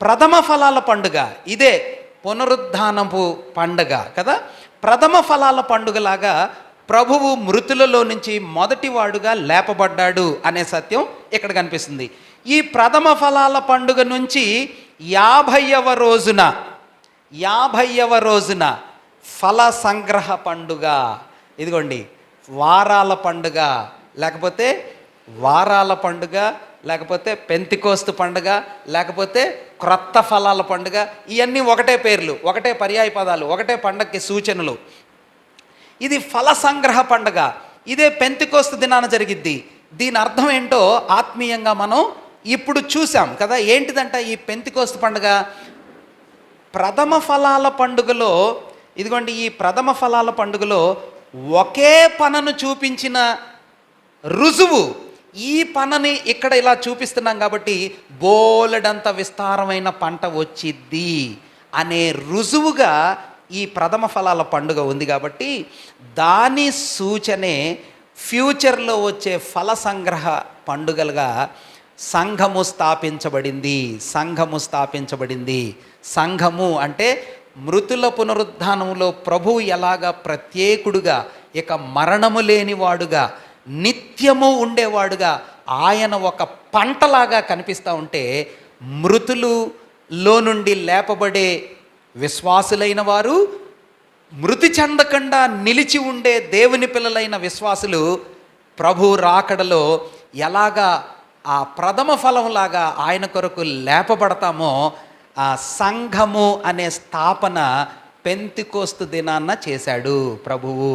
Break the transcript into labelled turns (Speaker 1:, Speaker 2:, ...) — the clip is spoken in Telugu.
Speaker 1: ప్రథమ ఫలాల పండుగ ఇదే పునరుద్ధానపు పండుగ కదా. ప్రథమ ఫలాల పండుగలాగా ప్రభువు మృతులలో నుంచి మొదటివాడుగా లేపబడ్డాడు అనే సత్యం ఇక్కడ కనిపిస్తుంది. ఈ ప్రథమ ఫలాల పండుగ నుంచి 50వ రోజున ఫల సంగ్రహ పండుగ. ఇదిగోండి, వారాల పండుగ, లేకపోతే లేకపోతే పెంతికోస్తు పండుగ, లేకపోతే క్రొత్త ఫలాల పండుగ. ఇవన్నీ ఒకటే పేర్లు, ఒకటే పర్యాయ పదాలు, ఒకటే పండగకి సూచనలు. ఇది ఫల సంగ్రహ పండుగ. ఇదే పెంతికోస్తు దినాన జరిగిద్ది. దీని అర్థం ఏంటో ఆత్మీయంగా మనం ఇప్పుడు చూసాం కదా. ఏంటిదంట ఈ పెంతికోస్తు పండుగ? ప్రథమ ఫలాల పండుగలో, ఇదిగోండి, ఈ ప్రథమ ఫలాల పండుగలో ఒకే పనను చూపించిన రుజువు. ఈ పనని ఇక్కడ ఇలా చూపిస్తున్నాం కాబట్టి బోలెడంత విస్తారమైన పంట వచ్చిద్ది అనే రుజువుగా ఈ ప్రథమ ఫలాల పండుగ ఉంది. కాబట్టి దాని సూచనే ఫ్యూచర్లో వచ్చే ఫల సంగ్రహ పండుగలుగా సంఘము స్థాపించబడింది. సంఘము అంటే మృతుల పునరుద్ధానంలో ప్రభువు ఎలాగా ప్రత్యేకుడుగా, ఇక మరణము లేనివాడుగా, నిత్యము ఉండేవాడుగా ఆయన ఒక పంటలాగా కనిపిస్తూ ఉంటే, మృతులలో నుండి లేపబడే విశ్వాసులైన వారు, మృతి చెందకుండా నిలిచి ఉండే దేవుని పిల్లలైన విశ్వాసులు ప్రభు రాకడలో ఎలాగా ఆ ప్రథమ ఫలంలాగా ఆయన కొరకు లేపబడతామో, ఆ సంఘము అనే స్థాపన పెంతికోస్తు దినాన్న చేశాడు ప్రభువు.